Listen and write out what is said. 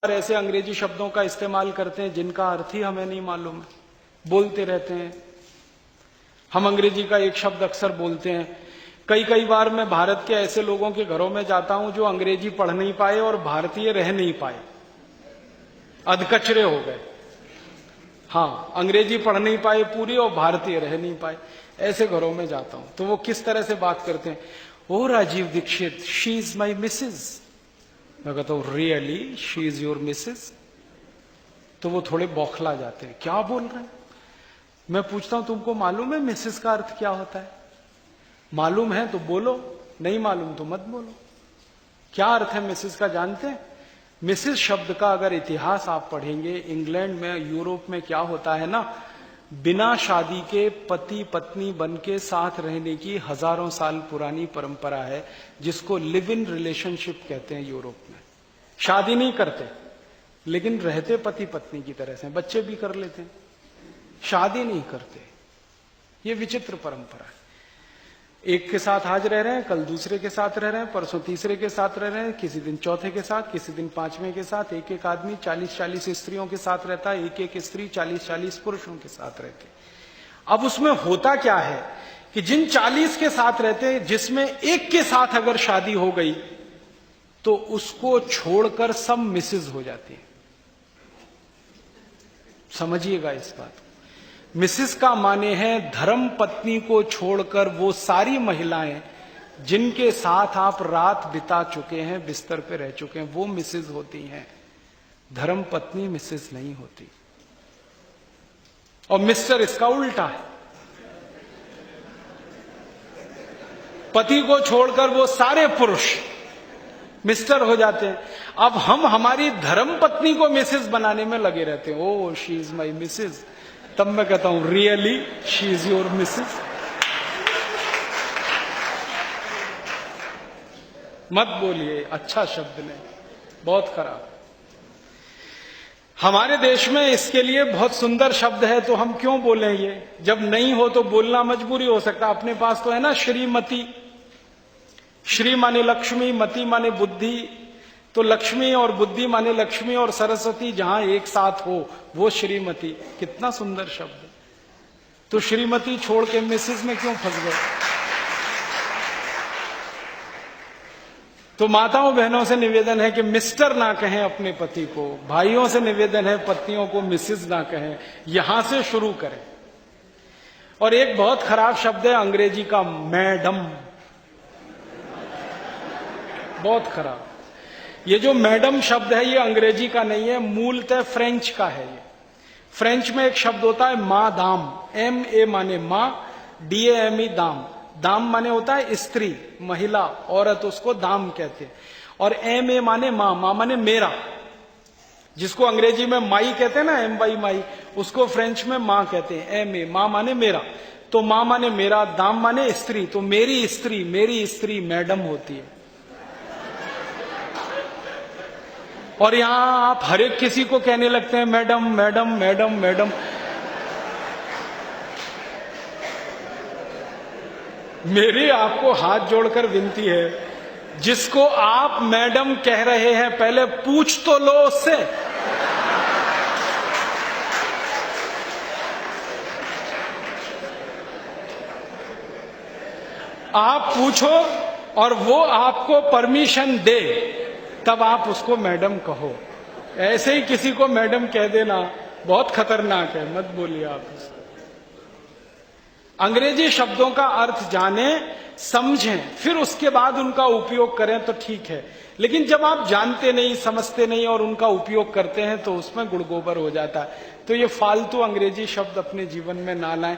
ऐसे अंग्रेजी शब्दों का इस्तेमाल करते हैं जिनका अर्थ ही हमें नहीं मालूम है, बोलते रहते हैं। हम अंग्रेजी का एक शब्द अक्सर बोलते हैं। कई बार मैं भारत के ऐसे लोगों के घरों में जाता हूं जो अंग्रेजी पढ़ नहीं पाए और भारतीय रह नहीं पाए, अधकचरे हो गए। हाँ, अंग्रेजी पढ़ नहीं पाए पूरी और भारतीय रह नहीं पाए। ऐसे घरों में जाता हूं तो वो किस तरह से बात करते हैं, ओ Rajiv Dixit, she is my missus. मैं कहता हूं really she is your missus? तो वो थोड़े बौखला जाते हैं, क्या बोल रहे हैं। मैं पूछता हूं तुमको मालूम है मिसेज का अर्थ क्या होता है? मालूम है तो बोलो, नहीं मालूम तो मत बोलो। क्या अर्थ है मिसेज का जानते हैं? मिसेज शब्द का अगर इतिहास आप पढ़ेंगे, इंग्लैंड में, यूरोप में क्या होता है ना, बिना शादी के पति पत्नी बन के साथ रहने की हजारों साल पुरानी परंपरा है, जिसको लिव इन रिलेशनशिप कहते हैं। यूरोप में शादी नहीं करते लेकिन रहते पति पत्नी की तरह से, बच्चे भी कर लेते हैं, शादी नहीं करते। ये विचित्र परंपरा है। एक के साथ आज रह रहे हैं, कल दूसरे के साथ रह रहे हैं, परसों तीसरे के साथ रह रहे हैं, किसी दिन चौथे के साथ, किसी दिन पांचवें के साथ। एक आदमी 40 स्त्रियों के साथ रहता है, एक स्त्री 40 पुरुषों के साथ रहते। अब उसमें होता क्या है कि जिन 40 के साथ रहते, जिसमें एक के साथ अगर शादी हो गई तो उसको छोड़कर सब मिसेज हो जाती है। समझिएगा इस बात को। मिसेस का माने है धर्म पत्नी को छोड़कर वो सारी महिलाएं जिनके साथ आप रात बिता चुके हैं, बिस्तर पे रह चुके हैं, वो मिसेस होती हैं। धर्म पत्नी मिसेस नहीं होती। और मिस्टर इसका उल्टा है। पति को छोड़कर वो सारे पुरुष मिस्टर हो जाते हैं। अब हम हमारी धर्म पत्नी को मिसेस बनाने में लगे रहते हैं, oh she is my Mrs. तब मैं कहता हूं really she is your Mrs? मत बोलिए, अच्छा शब्द नहीं, बहुत खराब। हमारे देश में इसके लिए बहुत सुंदर शब्द है, तो हम क्यों बोलें ये? जब नहीं हो तो बोलना मजबूरी हो सकता। अपने पास तो है ना श्रीमती। श्री माने लक्ष्मी, मति माने बुद्धि। तो लक्ष्मी और बुद्धि माने लक्ष्मी और सरस्वती जहां एक साथ हो, वो श्रीमती। कितना सुंदर शब्द। तो श्रीमती छोड़ के मिसेस में क्यों फंस गए? तो माताओं बहनों से निवेदन है कि मिस्टर ना कहें अपने पति को। भाइयों से निवेदन है पत्नियों को मिसेस ना कहें। यहां से शुरू करें। और एक बहुत खराब शब्द है अंग्रेजी का, मैडम। बहुत खराब। ये जो मैडम शब्द है ये अंग्रेजी का नहीं है, मूलतः फ्रेंच का है। ये फ्रेंच में एक शब्द होता है मां दाम। MA माने मां, DAME दाम। दाम माने होता है स्त्री, महिला, औरत, उसको दाम कहते हैं। और MA माने मां, मां माने मेरा। जिसको अंग्रेजी में माई कहते हैं ना, MY माई, उसको फ्रेंच में मां कहते हैं। MA मां माने मेरा। तो मां माने मेरा, दाम माने स्त्री। तो मेरी स्त्री मैडम होती है। और यहां आप हर एक किसी को कहने लगते हैं मैडम मैडम मैडम मैडम। मेरी आपको हाथ जोड़कर विनती है, जिसको आप मैडम कह रहे हैं पहले पूछ तो लो उससे। आप पूछो और वो आपको परमिशन दे, तब आप उसको मैडम कहो। ऐसे ही किसी को मैडम कह देना बहुत खतरनाक है, मत बोलिए आप उसको। अंग्रेजी शब्दों का अर्थ जाने, समझें, फिर उसके बाद उनका उपयोग करें तो ठीक है। लेकिन जब आप जानते नहीं, समझते नहीं और उनका उपयोग करते हैं तो उसमें गुड़गोबर हो जाता है। तो ये फालतू अंग्रेजी शब्द अपने जीवन में ना लाएं।